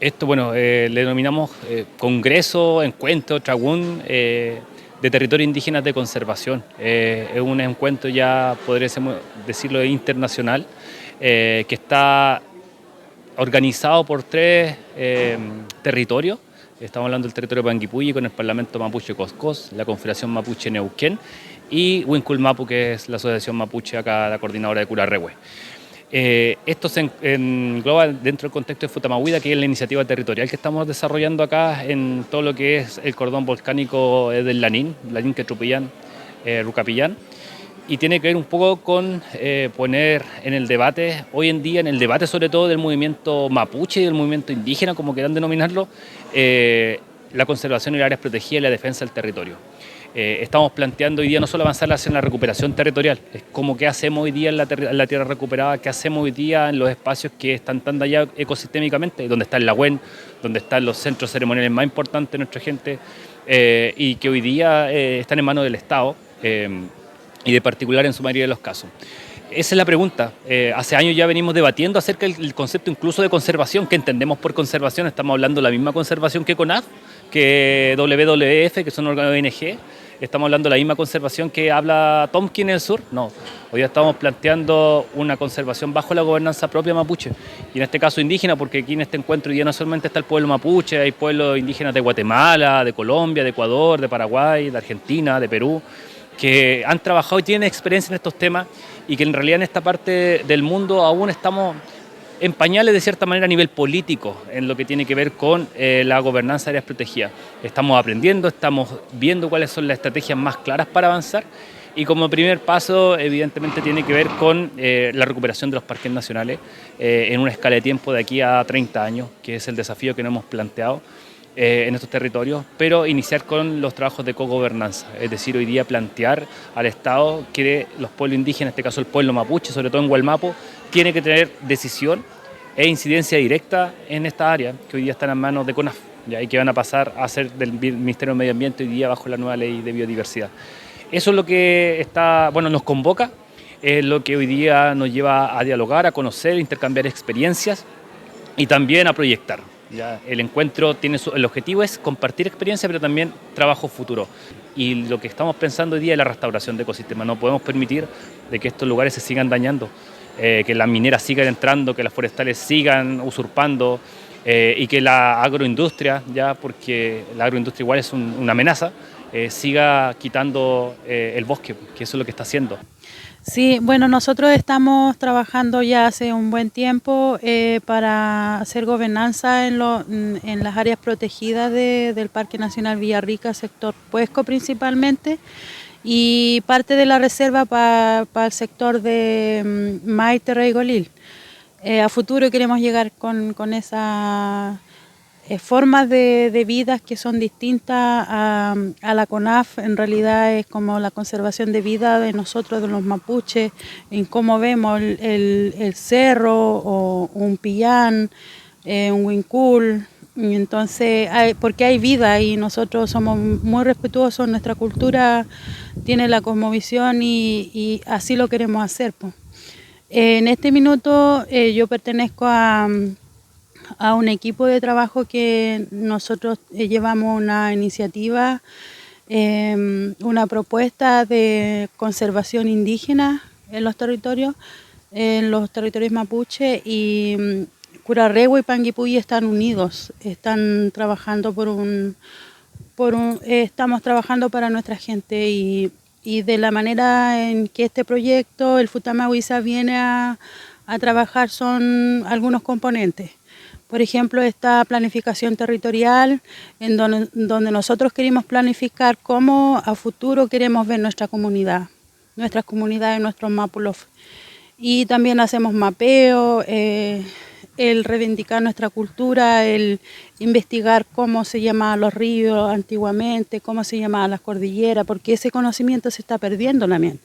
Esto, bueno, le denominamos Congreso, Encuentro, Tragún de Territorios Indígenas de Conservación. Es un encuentro ya, podríamos decirlo, internacional, que está organizado por tres territorios. Estamos hablando del territorio Panguipulli con el Parlamento Mapuche Coscos, la Confederación Mapuche Neuquén y Huincul-Mapu, que es la Asociación Mapuche acá, la coordinadora de Curarrehue. Esto se engloba dentro del contexto de Futamahuida, que es la iniciativa territorial que estamos desarrollando acá en todo lo que es el cordón volcánico del Lanín Quetrupillán, Rucapillán, y tiene que ver un poco con poner en el debate, hoy en día en el debate sobre todo del movimiento mapuche y del movimiento indígena, como quieran denominarlo, la conservación de las áreas protegidas y la defensa del territorio. Estamos planteando hoy día no solo avanzar hacia la recuperación territorial, es como qué hacemos hoy día en la tierra recuperada, qué hacemos hoy día en los espacios que están tan dañados ecosistémicamente, donde está el Lagüen, donde están los centros ceremoniales más importantes de nuestra gente y que hoy día están en manos del Estado y de particular en su mayoría de los casos. Esa es la pregunta. Hace años ya venimos debatiendo acerca del concepto incluso de conservación. ¿Qué entendemos por conservación? Estamos hablando de la misma conservación que CONAF, que WWF, que son ONG. Estamos hablando de la misma conservación que habla Tomkin en el sur. No, hoy día estamos planteando una conservación bajo la gobernanza propia mapuche. Y en este caso indígena, porque aquí en este encuentro hoy día no solamente está el pueblo mapuche, hay pueblos indígenas de Guatemala, de Colombia, de Ecuador, de Paraguay, de Argentina, de Perú, que han trabajado y tienen experiencia en estos temas y que en realidad en esta parte del mundo aún estamos en pañales de cierta manera a nivel político en lo que tiene que ver con la gobernanza de áreas protegidas. Estamos aprendiendo, estamos viendo cuáles son las estrategias más claras para avanzar y como primer paso evidentemente tiene que ver con la recuperación de los parques nacionales en una escala de tiempo de aquí a 30 años, que es el desafío que nos hemos planteado en estos territorios, pero iniciar con los trabajos de cogobernanza, es decir, hoy día plantear al Estado que los pueblos indígenas, en este caso el pueblo mapuche, sobre todo en Gualmapo, tiene que tener decisión e incidencia directa en esta área, que hoy día están en manos de CONAF, ¿ya? Y que van a pasar a ser del Ministerio de Medio Ambiente hoy día bajo la nueva ley de biodiversidad. Eso es lo que nos convoca, es lo que hoy día nos lleva a dialogar, a conocer, a intercambiar experiencias y también a proyectar. ¿Ya? El encuentro el objetivo es compartir experiencia, pero también trabajo futuro. Y lo que estamos pensando hoy día es la restauración de ecosistemas. No podemos permitir de que estos lugares se sigan dañando, que las mineras sigan entrando, que las forestales sigan usurpando y que la agroindustria, ya porque la agroindustria igual es una amenaza, siga quitando el bosque, que eso es lo que está haciendo. Sí, bueno, nosotros estamos trabajando ya hace un buen tiempo para hacer gobernanza en las áreas protegidas del Parque Nacional Villarrica, sector Puesco principalmente, y parte de la reserva para el sector de Maite, Reigolil. A futuro queremos llegar con esa formas de vidas que son distintas a la CONAF. En realidad es como la conservación de vida de nosotros, de los mapuches, en cómo vemos el cerro o un pillán, un huincul. Entonces, porque hay vida y nosotros somos muy respetuosos, nuestra cultura tiene la cosmovisión y así lo queremos hacer, pues. En este minuto yo pertenezco a un equipo de trabajo que nosotros llevamos una iniciativa, una propuesta de conservación indígena en los territorios mapuche, y Curarrehue y Panguipulli están unidos, están trabajando estamos trabajando para nuestra gente y de la manera en que este proyecto, el Futamahuiza, viene a trabajar son algunos componentes. Por ejemplo, esta planificación territorial en donde nosotros queremos planificar cómo a futuro queremos ver nuestras comunidades, nuestros mápulos. Y también hacemos mapeo, el reivindicar nuestra cultura, el investigar cómo se llamaban los ríos antiguamente, cómo se llamaban las cordilleras, porque ese conocimiento se está perdiendo también.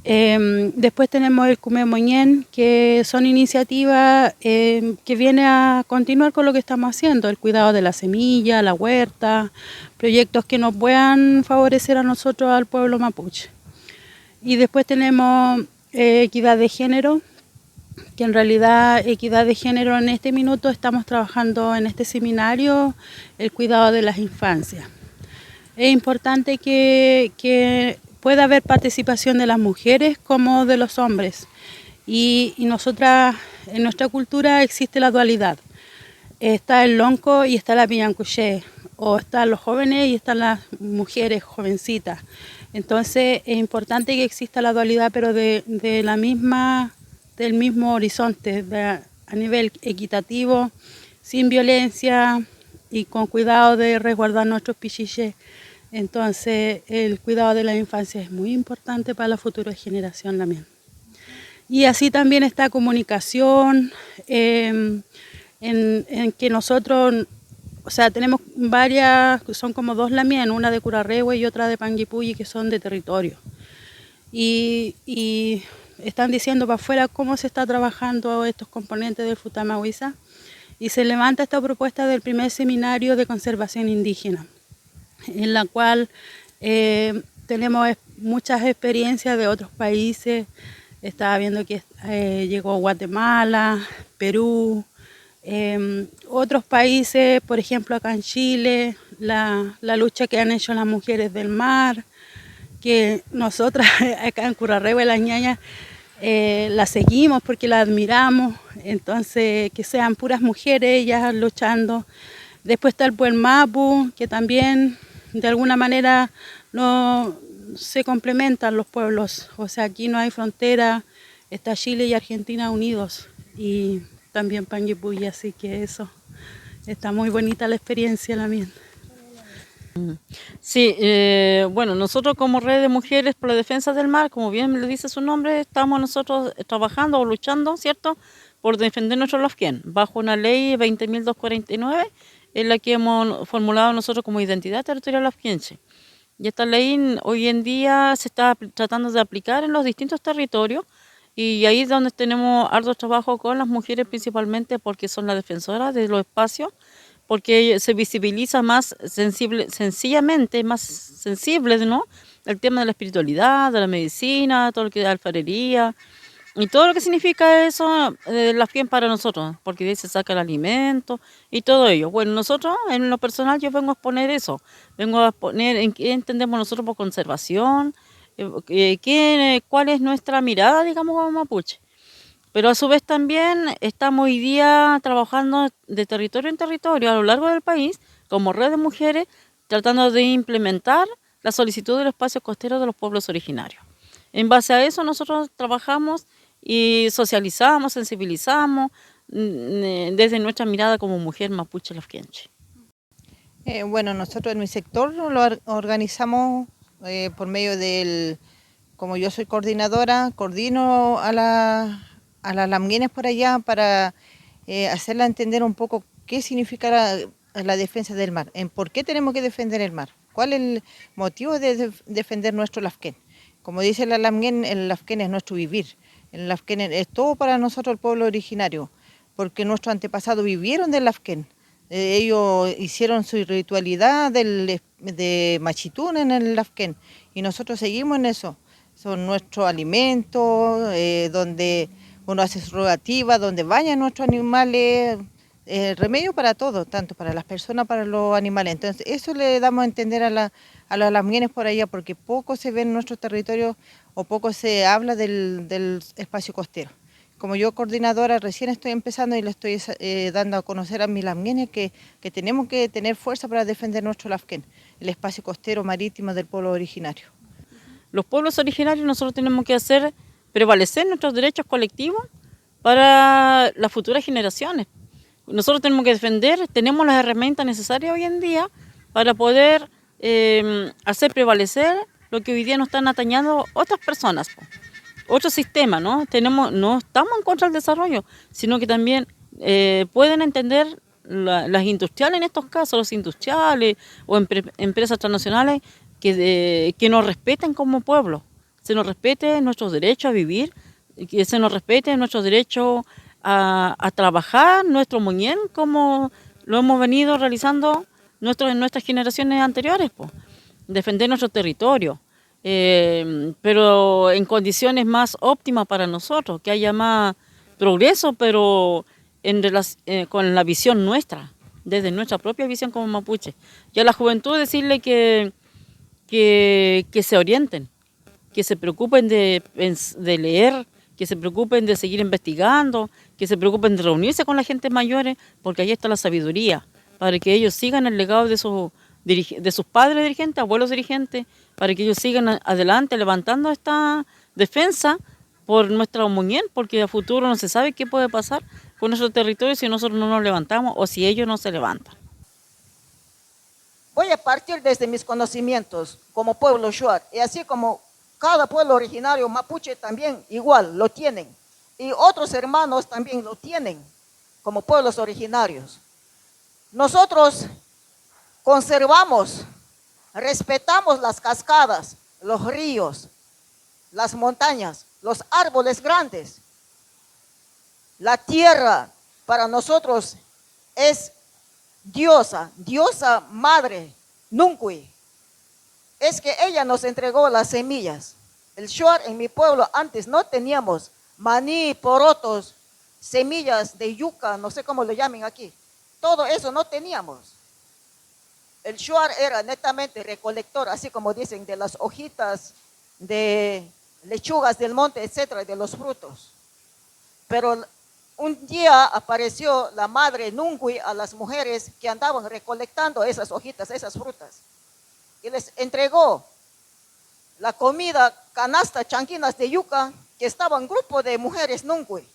Después tenemos el Cume Moñén, que son iniciativas que vienen a continuar con lo que estamos haciendo, el cuidado de la semilla, la huerta, proyectos que nos puedan favorecer a nosotros, al pueblo mapuche. Y después tenemos equidad de género, que en realidad equidad de género en este minuto estamos trabajando en este seminario el cuidado de las infancias. Es importante que pueda haber participación de las mujeres como de los hombres y nosotras, en nuestra cultura existe la dualidad. Está el lonco y está la piñancuché, o están los jóvenes y están las mujeres jovencitas. Entonces es importante que exista la dualidad, pero del mismo horizonte, a nivel equitativo, sin violencia y con cuidado de resguardar nuestros pichiches. Entonces el cuidado de la infancia es muy importante para la futura generación también. Y así también está comunicación, en que nosotros, o sea, tenemos varias, son como dos lamien, una de Curarrehue y otra de Panguipulli, que son de territorio. Y están diciendo para afuera cómo se está trabajando estos componentes del Futamahuiza, y se levanta esta propuesta del primer seminario de conservación indígena, en la cual tenemos muchas experiencias de otros países. Estaba viendo que llegó Guatemala, Perú, otros países, por ejemplo acá en Chile, la lucha que han hecho las mujeres del mar, que nosotras acá en Curarrehue, las ñañas, la seguimos porque la admiramos. Entonces que sean puras mujeres ellas luchando. Después está el Pueblo Mapu, que también de alguna manera no se complementan los pueblos, o sea, aquí no hay frontera, está Chile y Argentina unidos, y también Panguipulli, así que eso, está muy bonita la experiencia la mía. Sí, bueno, nosotros como Red de Mujeres por la Defensa del Mar, como bien le dice su nombre, estamos nosotros trabajando o luchando, ¿cierto?, por defender nuestro Lafquén, bajo una ley 20.249, en la que hemos formulado nosotros como identidad territorial lafquiense. Y esta ley hoy en día se está tratando de aplicar en los distintos territorios, y ahí es donde tenemos arduo trabajo con las mujeres principalmente, porque son las defensoras de los espacios, porque se visibiliza más sencillamente, más sensible, ¿no?, el tema de la espiritualidad, de la medicina, todo lo que es alfarería, y todo lo que significa eso, Lafquén para nosotros, porque de ahí se saca el alimento y todo ello. Bueno, nosotros, en lo personal, yo vengo a exponer eso, vengo a exponer en qué entendemos nosotros por conservación, cuál es nuestra mirada, digamos, como mapuche. Pero a su vez también estamos hoy día trabajando de territorio en territorio a lo largo del país, como Red de Mujeres, tratando de implementar la solicitud del espacio costero de los pueblos originarios. En base a eso nosotros trabajamos y socializamos, sensibilizamos desde nuestra mirada como mujer mapuche lafquienche. Bueno, nosotros en mi sector lo organizamos por medio del, como yo soy coordinadora, coordino a las lamguines por allá para hacerla entender un poco qué significa la defensa del mar, en por qué tenemos que defender el mar, cuál es el motivo de defender nuestro Lafquén. Como dice la lamguén, el Lafquén es nuestro vivir. El Lafquén es todo para nosotros, el pueblo originario, porque nuestros antepasados vivieron del Lafquén. Ellos hicieron su ritualidad de machitún en el Lafquén, y nosotros seguimos en eso. Son nuestros alimentos, donde uno hace su rogativa, donde bañan nuestros animales, remedio para todo, tanto para las personas, para los animales. Entonces eso le damos a entender a las lamguines por allá, porque poco se ve en nuestro territorio o poco se habla del espacio costero. Como yo coordinadora recién estoy empezando y le estoy dando a conocer a mis lamguines que tenemos que tener fuerza para defender nuestro Lafquén, el espacio costero marítimo del pueblo originario. Los pueblos originarios nosotros tenemos que hacer prevalecer nuestros derechos colectivos para las futuras generaciones. Nosotros tenemos que defender, tenemos las herramientas necesarias hoy en día para poder hacer prevalecer lo que hoy día nos están atañando otras personas, otro sistema, ¿no? No estamos en contra del desarrollo, sino que también pueden entender las industriales, en estos casos, los industriales o empresas transnacionales, que nos respeten como pueblo, se nos respete nuestros derechos a vivir, que se nos respete nuestros derechos a trabajar, nuestro muñén, como lo hemos venido realizando en nuestras generaciones anteriores, defender nuestro territorio, pero en condiciones más óptimas para nosotros, que haya más progreso, pero con la visión nuestra, desde nuestra propia visión como mapuche. Y a la juventud decirle que se orienten, que se preocupen de leer, que se preocupen de seguir investigando, que se preocupen de reunirse con la gente mayores, porque ahí está la sabiduría, para que ellos sigan el legado de sus padres dirigentes, abuelos dirigentes, para que ellos sigan adelante levantando esta defensa por nuestra comunidad, porque a futuro no se sabe qué puede pasar con nuestro territorio si nosotros no nos levantamos o si ellos no se levantan. Voy a partir desde mis conocimientos como pueblo shuar, y así como cada pueblo originario mapuche también igual lo tienen, y otros hermanos también lo tienen como pueblos originarios. Nosotros conservamos, respetamos las cascadas, los ríos, las montañas, los árboles grandes. La tierra para nosotros es diosa madre, Nuncuy. Es que ella nos entregó las semillas. El shuar en mi pueblo antes no teníamos maní, porotos, semillas de yuca, no sé cómo lo llamen aquí. Todo eso no teníamos. El shuar era netamente recolector, así como dicen, de las hojitas, de lechugas del monte, etcétera, de los frutos. Pero un día apareció la madre Nuncuy a las mujeres que andaban recolectando esas hojitas, esas frutas, y les entregó la comida, canasta, chanquinas de yuca, que estaba un grupo de mujeres Nuncuy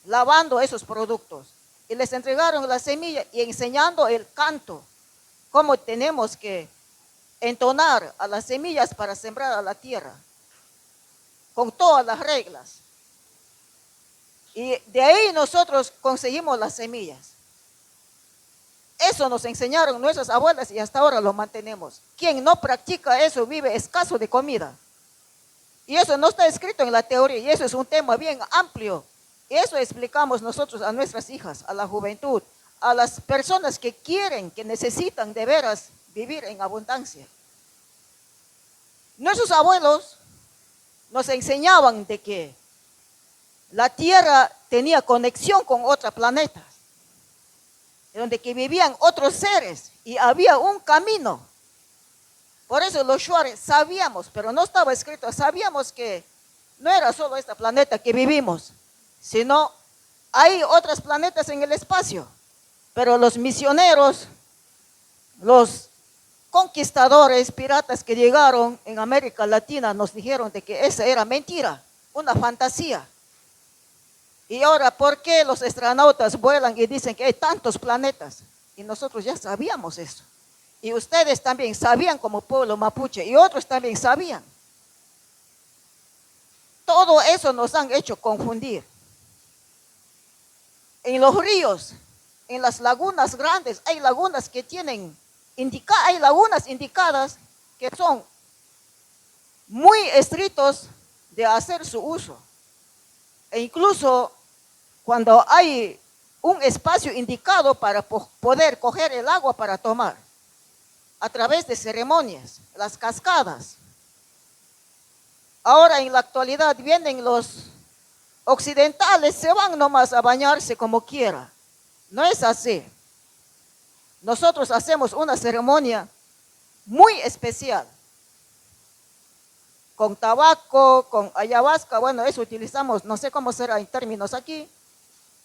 lavando esos productos, y les entregaron la semilla y enseñando el canto, cómo tenemos que entonar a las semillas para sembrar a la tierra, con todas las reglas. Y de ahí nosotros conseguimos las semillas. Eso nos enseñaron nuestras abuelas y hasta ahora lo mantenemos. Quien no practica eso vive escaso de comida. Y eso no está escrito en la teoría, y eso es un tema bien amplio. Y eso explicamos nosotros a nuestras hijas, a la juventud, a las personas que quieren, que necesitan de veras vivir en abundancia. Nuestros abuelos nos enseñaban de que la Tierra tenía conexión con otros planetas, donde que vivían otros seres y había un camino. Por eso los shuares sabíamos, pero no estaba escrito, sabíamos que no era solo este planeta que vivimos, sino hay otros planetas en el espacio. Pero los misioneros, los conquistadores, piratas que llegaron en América Latina nos dijeron de que esa era mentira, una fantasía. Y ahora, ¿por qué los astronautas vuelan y dicen que hay tantos planetas? Y nosotros ya sabíamos eso. Y ustedes también sabían como pueblo mapuche, y otros también sabían. Todo eso nos han hecho confundir. En los ríos, en las lagunas grandes, hay lagunas que tienen, hay lagunas indicadas que son muy estrictos de hacer su uso. E incluso cuando hay un espacio indicado para poder coger el agua para tomar, a través de ceremonias, las cascadas. Ahora en la actualidad vienen los occidentales, se van nomás a bañarse como quiera. No es así. Nosotros hacemos una ceremonia muy especial, con tabaco, con ayahuasca, bueno, eso utilizamos, no sé cómo será en términos aquí,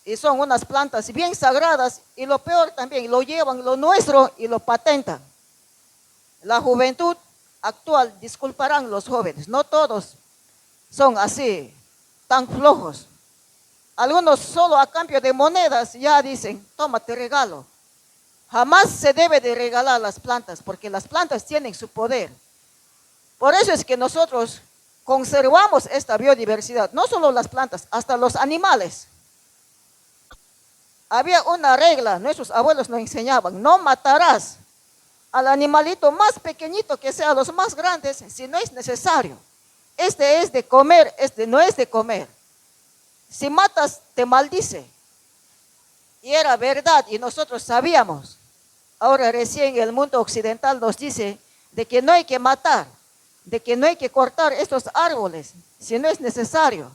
y son unas plantas bien sagradas, y lo peor también, lo llevan lo nuestro y lo patentan. La juventud actual, disculparán los jóvenes, no todos son así, tan flojos. Algunos solo a cambio de monedas ya dicen, toma, te regalo. Jamás se debe de regalar las plantas, porque las plantas tienen su poder. Por eso es que nosotros conservamos esta biodiversidad, no solo las plantas, hasta los animales. Había una regla, nuestros abuelos nos enseñaban, no matarás al animalito más pequeñito que sea, los más grandes, si no es necesario. Este es de comer, este no es de comer. Si matas, te maldice. Y era verdad, y nosotros sabíamos. Ahora recién el mundo occidental nos dice de que no hay que matar, de que no hay que cortar estos árboles, si no es necesario.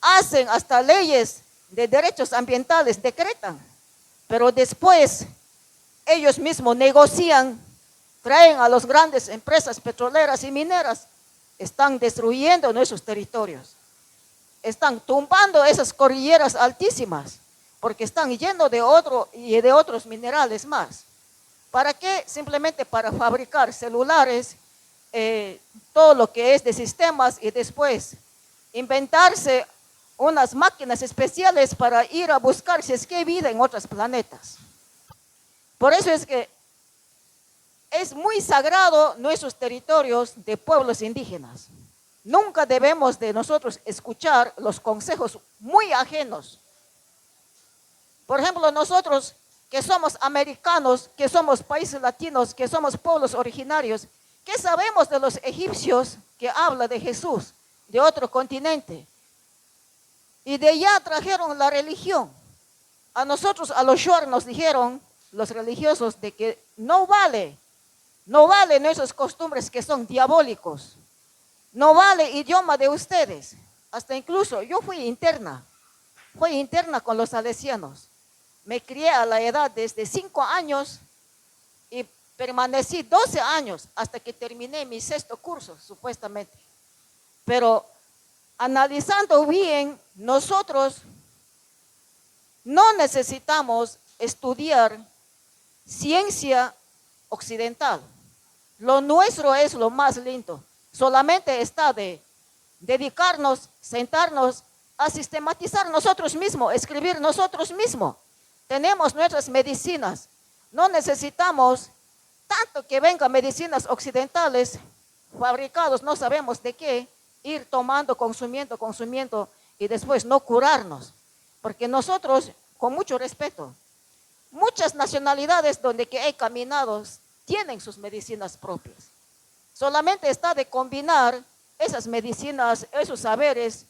hacen hasta leyes de derechos ambientales, decretan, pero después ellos mismos negocian, traen a las grandes empresas petroleras y mineras, están destruyendo nuestros territorios, están tumbando esas cordilleras altísimas, porque están llenos de otros minerales más. ¿Para qué? Simplemente para fabricar celulares, todo lo que es de sistemas, y después inventarse unas máquinas especiales para ir a buscar si es que hay vida en otros planetas. Por eso es que es muy sagrado nuestros territorios de pueblos indígenas. Nunca debemos de nosotros escuchar los consejos muy ajenos. Por ejemplo, nosotros que somos americanos, que somos países latinos, que somos pueblos originarios, ¿qué sabemos de los egipcios que habla de Jesús, de otro continente? Y de allá trajeron la religión. A nosotros, a los Shuar, nos dijeron los religiosos de que no vale nuestras costumbres que son diabólicos. No vale idioma de ustedes. Hasta incluso yo fui interna con los salesianos. Me crié a la edad desde 5 años y permanecí 12 años hasta que terminé mi 6º curso, supuestamente. Pero analizando bien, nosotros no necesitamos estudiar ciencia occidental. Lo nuestro es lo más lindo. Solamente está de dedicarnos, sentarnos a sistematizar nosotros mismos, escribir nosotros mismos. Tenemos nuestras medicinas. No necesitamos tanto que vengan medicinas occidentales fabricados, no sabemos de qué, ir tomando, consumiendo y después no curarnos. Porque nosotros, con mucho respeto, muchas nacionalidades donde que he caminado tienen sus medicinas propias. Solamente está de combinar esas medicinas, esos saberes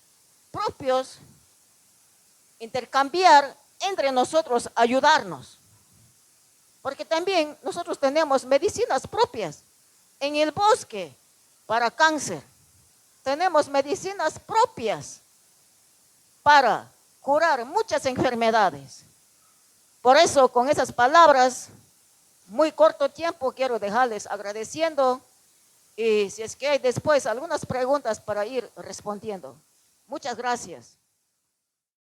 propios, intercambiar entre nosotros, ayudarnos. Porque también nosotros tenemos medicinas propias en el bosque para cáncer. Tenemos medicinas propias para curar muchas enfermedades. Por eso, con esas palabras, muy corto tiempo, quiero dejarles agradeciendo, y si es que hay después algunas preguntas para ir respondiendo. Muchas gracias.